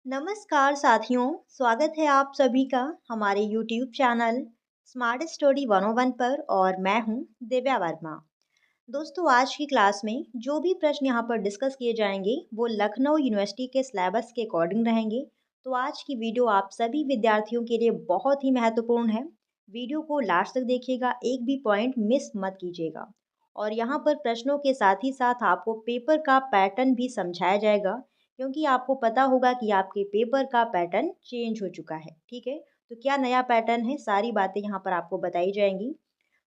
नमस्कार साथियों, स्वागत है आप सभी का हमारे YouTube चैनल स्मार्ट स्टडी 101 पर और मैं हूं दिव्या वर्मा। दोस्तों, आज की क्लास में जो भी प्रश्न यहां पर डिस्कस किए जाएंगे वो लखनऊ यूनिवर्सिटी के सिलेबस के अकॉर्डिंग रहेंगे। तो आज की वीडियो आप सभी विद्यार्थियों के लिए बहुत ही महत्वपूर्ण है। वीडियो को लास्ट तक देखिएगा, एक भी पॉइंट मिस मत कीजिएगा। और यहाँ पर प्रश्नों के साथ ही साथ आपको पेपर का पैटर्न भी समझाया जाएगा, क्योंकि आपको पता होगा कि आपके पेपर का पैटर्न चेंज हो चुका है। ठीक है, तो क्या नया पैटर्न है, सारी बातें यहाँ पर आपको बताई जाएंगी।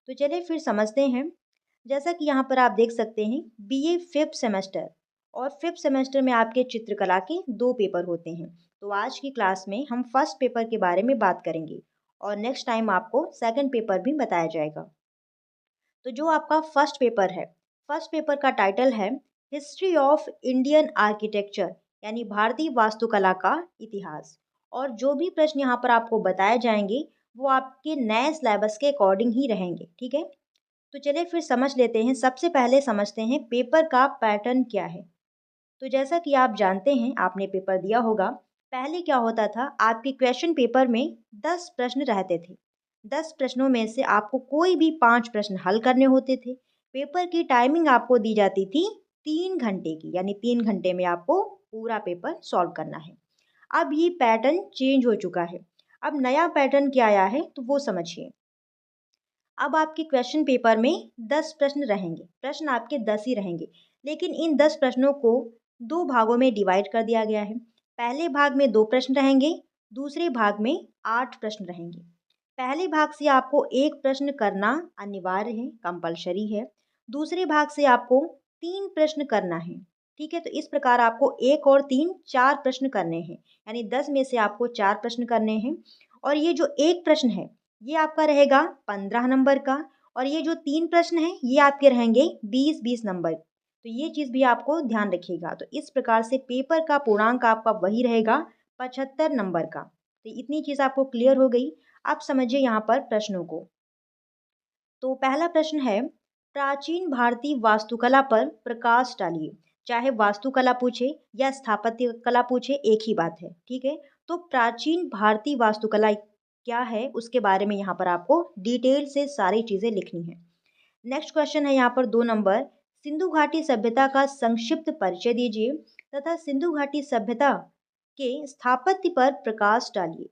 तो चलिए फिर समझते हैं। जैसा कि यहाँ पर आप देख सकते हैं, बीए फिफ्थ सेमेस्टर और फिफ्थ सेमेस्टर में आपके चित्रकला के दो पेपर होते हैं। तो आज की क्लास में हम फर्स्ट पेपर के बारे में बात करेंगे और नेक्स्ट टाइम आपको सेकंड पेपर भी बताया जाएगा। तो जो आपका फर्स्ट पेपर है, फर्स्ट पेपर का टाइटल है हिस्ट्री ऑफ इंडियन आर्किटेक्चर, यानी भारतीय वास्तुकला का इतिहास। और जो भी प्रश्न यहाँ पर आपको बताए जाएंगे वो आपके नए सिलेबस के अकॉर्डिंग ही रहेंगे। ठीक है, तो चलिए फिर समझ लेते हैं। सबसे पहले समझते हैं पेपर का पैटर्न क्या है। तो जैसा कि आप जानते हैं, आपने पेपर दिया होगा। पहले क्या होता था, आपके क्वेश्चन पेपर में 10 प्रश्न रहते थे। 10 प्रश्नों में से आपको कोई भी 5 प्रश्न हल करने होते थे। पेपर की टाइमिंग आपको दी जाती थी 3 घंटे की, यानी 3 घंटे में आपको पूरा पेपर सॉल्व करना है। अब ये पैटर्न चेंज हो चुका है। अब नया पैटर्न क्या आया है तो वो समझिए। अब आपके क्वेश्चन पेपर में 10 प्रश्न रहेंगे, प्रश्न आपके 10 ही रहेंगे, लेकिन इन 10 प्रश्नों को दो भागों में डिवाइड कर दिया गया है। पहले भाग में 2 प्रश्न रहेंगे, दूसरे भाग में 8 प्रश्न रहेंगे। पहले भाग से आपको एक प्रश्न करना अनिवार्य है, कंपलसरी है। दूसरे भाग से आपको 3 प्रश्न करना है। ठीक है, तो इस प्रकार आपको एक और तीन 4 प्रश्न करने हैं, यानी 10 में से आपको 4 प्रश्न करने हैं। और ये जो एक प्रश्न है ये आपका रहेगा 15 नंबर का, और ये जो 3 प्रश्न हैं ये आपके रहेंगे 20-20 नंबर। तो ये चीज़ भी आपको ध्यान रखिएगा। तो इस प्रकार से पेपर का पूर्णांक आपका वही रहेगा 75 नंबर का। तो इतनी चीज़ आपको क्लियर हो गई। आप समझिए यहाँ पर प्रश्नों को। तो पहला प्रश्न है, प्राचीन भारतीय वास्तुकला पर प्रकाश डालिए। चाहे वास्तुकला पूछे या स्थापत्य कला पूछे, एक ही बात है। ठीक है, तो प्राचीन भारतीय वास्तुकला क्या है उसके बारे में यहाँ पर आपको डिटेल से सारी चीजें लिखनी है। नेक्स्ट क्वेश्चन है यहाँ पर 2 नंबर, सिंधु घाटी सभ्यता का संक्षिप्त परिचय दीजिए तथा सिंधु घाटी सभ्यता के स्थापत्य पर प्रकाश डालिए।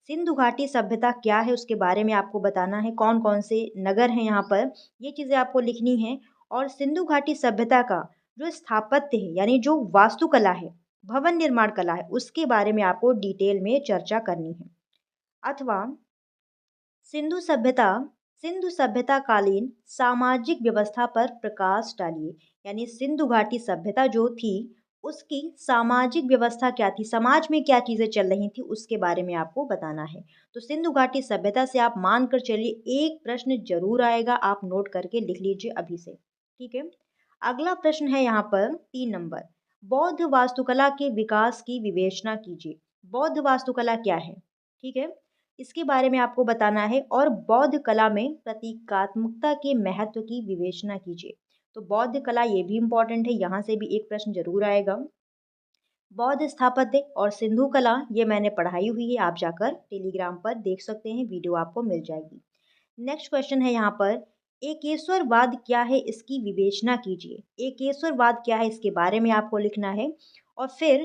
सिंधु घाटी सभ्यता क्या है उसके बारे में आपको बताना है, कौन कौन से नगर हैं यहाँ पर, ये चीज़ें आपको लिखनी है। और सिंधु घाटी सभ्यता का जो स्थापत्य है, यानी जो वास्तुकला है, भवन निर्माण कला है, उसके बारे में आपको डिटेल में चर्चा करनी है। अथवा सिंधु सभ्यता सिंधु सभ्यता कालीन सामाजिक व्यवस्था पर प्रकाश डालिए, यानी सिंधु घाटी सभ्यता जो थी उसकी सामाजिक व्यवस्था क्या थी, समाज में क्या चीजें चल रही थी, उसके बारे में आपको बताना है। तो सिंधु घाटी सभ्यता से आप मान कर चलिए एक प्रश्न जरूर आएगा, आप नोट करके लिख लीजिए अभी से। ठीक है, अगला प्रश्न है यहाँ पर 3 नंबर, बौद्ध वास्तुकला के विकास की विवेचना कीजिए। बौद्ध वास्तुकला क्या है, ठीक है, इसके बारे में आपको बताना है। और बौद्ध कला में प्रतीकात्मकता के महत्व की विवेचना कीजिए। तो बौद्ध कला ये भी इंपॉर्टेंट है, यहाँ से भी एक प्रश्न जरूर आएगा। बौद्ध स्थापत्य और सिंधु कला ये मैंने पढ़ाई हुई है, आप जाकर टेलीग्राम पर देख सकते हैं, वीडियो आपको मिल जाएगी। नेक्स्ट क्वेश्चन है यहाँ पर, एकेश्वरवाद क्या है इसकी विवेचना कीजिए। एकेश्वरवाद क्या है इसके बारे में आपको लिखना है, और फिर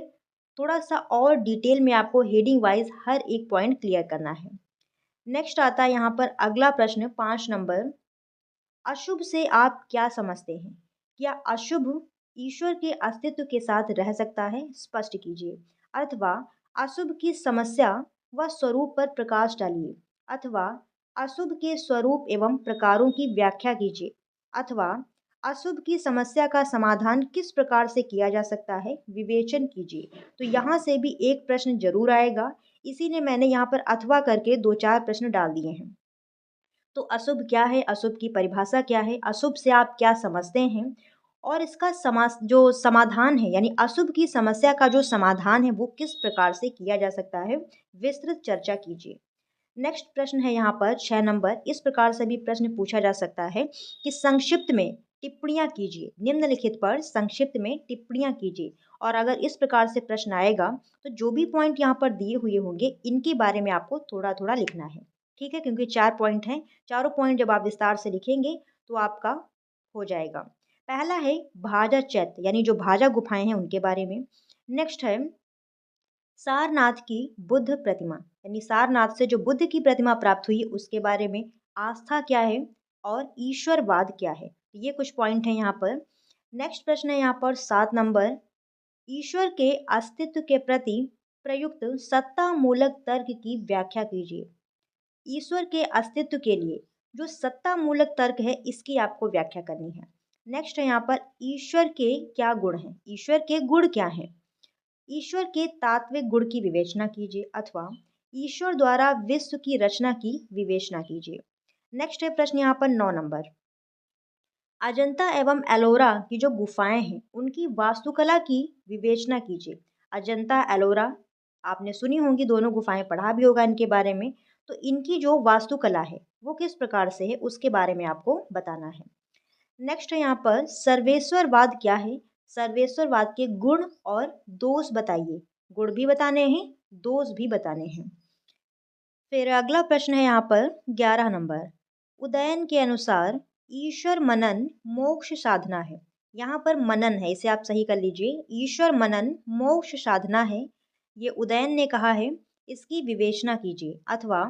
थोड़ा सा और डिटेल में आपको हेडिंग वाइज हर एक पॉइंट क्लियर करना है। नेक्स्ट आता है यहाँ पर अगला प्रश्न 5 नंबर, अशुभ से आप क्या समझते हैं? क्या अशुभ ईश्वर के अस्तित्व के साथ रह सकता है? स्पष्ट कीजिए। अथवा अशुभ की समस्या व स्वरूप पर प्रकाश डालिए। अथवा अशुभ के स्वरूप एवं प्रकारों की व्याख्या कीजिए। अथवा अशुभ की समस्या का समाधान किस प्रकार से किया जा सकता है, विवेचन कीजिए। तो यहाँ से भी एक प्रश्न जरूर आएगा, इसीलिए मैंने यहाँ पर अथवा करके 2-4 प्रश्न डाल दिए हैं। तो अशुभ क्या है, अशुभ की परिभाषा क्या है, अशुभ से आप क्या समझते हैं, और इसका जो समाधान है, यानी अशुभ की समस्या का जो समाधान है वो किस प्रकार से किया जा सकता है, विस्तृत चर्चा कीजिए। नेक्स्ट प्रश्न है यहाँ पर 6 नंबर, इस प्रकार से भी प्रश्न पूछा जा सकता है कि संक्षिप्त में टिप्पणियाँ कीजिए, निम्नलिखित पर संक्षिप्त में टिप्पणियाँ कीजिए। और अगर इस प्रकार से प्रश्न आएगा तो जो भी पॉइंट यहाँ पर दिए हुए होंगे इनके बारे में आपको थोड़ा-थोड़ा लिखना है। ठीक है? क्योंकि 4 पॉइंट हैं, चारों पॉइंट जब आप विस्तार से लिखेंगे तो आपका हो जाएगा। पहला है भाजा चैत्य यानी जो भाजा गुफाएँ हैं उनके बारे में। नेक्स्ट है सारनाथ की बुद्ध प्रतिमा यानी सारनाथ से जो बुद्ध की प्रतिमा प्राप्त हुई उसके बारे में। आस्था क्या है और ईश्वरवाद क्या है, ये कुछ पॉइंट हैं यहाँ पर। नेक्स्ट प्रश्न है यहाँ पर 7 नंबर, ईश्वर के अस्तित्व के प्रति प्रयुक्त सत्ता मूलक तर्क की व्याख्या कीजिए। ईश्वर के अस्तित्व के लिए जो सत्ता मूलक तर्क है इसकी आपको व्याख्या करनी है। नेक्स्ट है यहाँ पर ईश्वर के क्या गुण हैं, ईश्वर के गुण क्या हैं। ईश्वर के तात्विक गुण की विवेचना कीजिए अथवा ईश्वर द्वारा विश्व की रचना की विवेचना कीजिए। नेक्स्ट है प्रश्न यहाँ पर 9 नंबर, अजंता एवं एलोरा की जो गुफाएं हैं उनकी वास्तुकला की विवेचना कीजिए। अजंता एलोरा आपने सुनी होंगी, दोनों गुफाएं, पढ़ा भी होगा इनके बारे में। तो इनकी जो वास्तुकला है वो किस प्रकार से है उसके बारे में आपको बताना है। नेक्स्ट है यहाँ पर सर्वेश्वरवाद क्या है, सर्वेश्वरवाद के गुण और दोष बताइए। गुण भी बताने हैं, दोष भी बताने हैं। फिर अगला प्रश्न है यहाँ पर 11 नंबर, उदयन के अनुसार ईश्वर मनन मोक्ष साधना है। यहाँ पर मनन है, इसे आप सही कर लीजिए, ईश्वर मनन मोक्ष साधना है, ये उदयन ने कहा है, इसकी विवेचना कीजिए। अथवा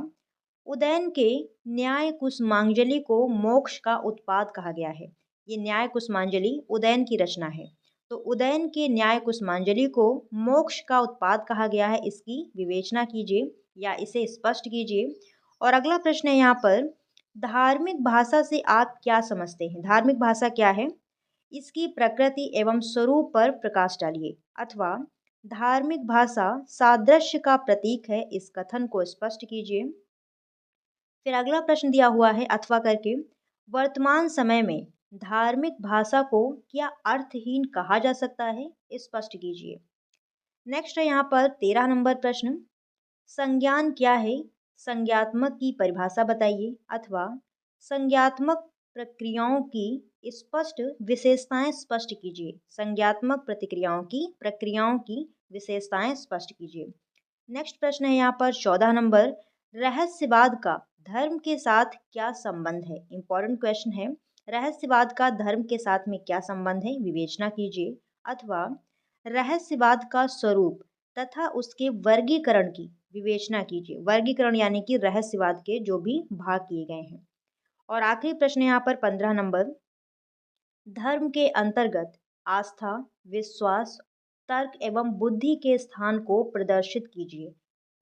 उदयन के न्याय कुसुमांजलि को मोक्ष का उत्पाद कहा गया है। ये न्याय कुसुमांजलि उदयन की रचना है, तो उदयन के न्याय कुसुमांजलि को मोक्ष का उत्पाद कहा गया है, इसकी विवेचना कीजिए या इसे स्पष्ट कीजिए। और अगला प्रश्न है यहाँ पर, धार्मिक भाषा से आप क्या समझते हैं, धार्मिक भाषा क्या है, इसकी प्रकृति एवं स्वरूप पर प्रकाश डालिए। अथवा धार्मिक भाषा सादृश्य का प्रतीक है, इस कथन को स्पष्ट कीजिए। फिर अगला प्रश्न दिया हुआ है अथवा करके, वर्तमान समय में धार्मिक भाषा को क्या अर्थहीन कहा जा सकता है, स्पष्ट कीजिए। नेक्स्ट है यहाँ पर 13 नंबर प्रश्न, संज्ञान क्या है, संज्ञात्मक की परिभाषा बताइए। अथवा संज्ञात्मक प्रक्रियाओं की स्पष्ट विशेषताएं स्पष्ट कीजिए, संज्ञात्मक प्रतिक्रियाओं की प्रक्रियाओं की विशेषताएं स्पष्ट कीजिए। नेक्स्ट प्रश्न है यहाँ पर 14 नंबर, रहस्यवाद का धर्म के साथ क्या संबंध है, इंपॉर्टेंट क्वेश्चन है, रहस्यवाद का धर्म के साथ में क्या संबंध है, विवेचना कीजिए। अथवा रहस्यवाद का स्वरूप तथा उसके वर्गीकरण की विवेचना कीजिए, वर्गीकरण यानी कि रहस्यवाद के जो भी भाग किए गए हैं। और आखिरी प्रश्न यहाँ पर 15 नंबर, धर्म के अंतर्गत आस्था, विश्वास, तर्क एवं बुद्धि के स्थान को प्रदर्शित कीजिए।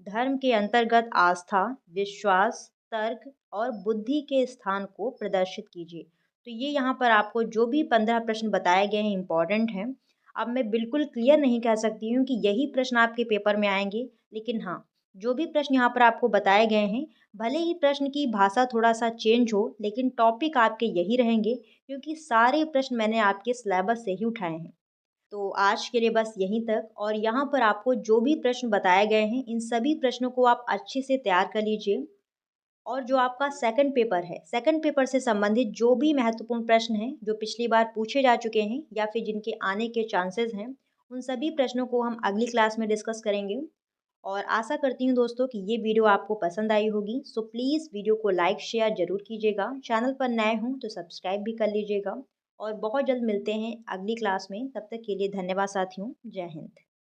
धर्म के अंतर्गत आस्था, विश्वास, तर्क और बुद्धि के स्थान को प्रदर्शित कीजिए। तो ये यहाँ पर आपको जो भी 15 प्रश्न बताए गए हैं इंपॉर्टेंट हैं। अब मैं बिल्कुल क्लियर नहीं कह सकती हूँ कि यही प्रश्न आपके पेपर में आएंगे, लेकिन हाँ, जो भी प्रश्न यहाँ पर आपको बताए गए हैं, भले ही प्रश्न की भाषा थोड़ा सा चेंज हो लेकिन टॉपिक आपके यही रहेंगे, क्योंकि सारे प्रश्न मैंने आपके सिलेबस से ही उठाए हैं। तो आज के लिए बस यहीं तक। और यहाँ पर आपको जो भी प्रश्न बताए गए हैं इन सभी प्रश्नों को आप अच्छे से तैयार कर लीजिए। और जो आपका सेकंड पेपर है, सेकंड पेपर से संबंधित जो भी महत्वपूर्ण प्रश्न हैं जो पिछली बार पूछे जा चुके हैं या फिर जिनके आने के चांसेस हैं, उन सभी प्रश्नों को हम अगली क्लास में डिस्कस करेंगे। और आशा करती हूँ दोस्तों कि ये वीडियो आपको पसंद आई होगी। सो प्लीज़ वीडियो को लाइक शेयर ज़रूर कीजिएगा, चैनल पर नए हों तो सब्सक्राइब भी कर लीजिएगा। और बहुत जल्द मिलते हैं अगली क्लास में, तब तक के लिए धन्यवाद साथियों, जय हिंद।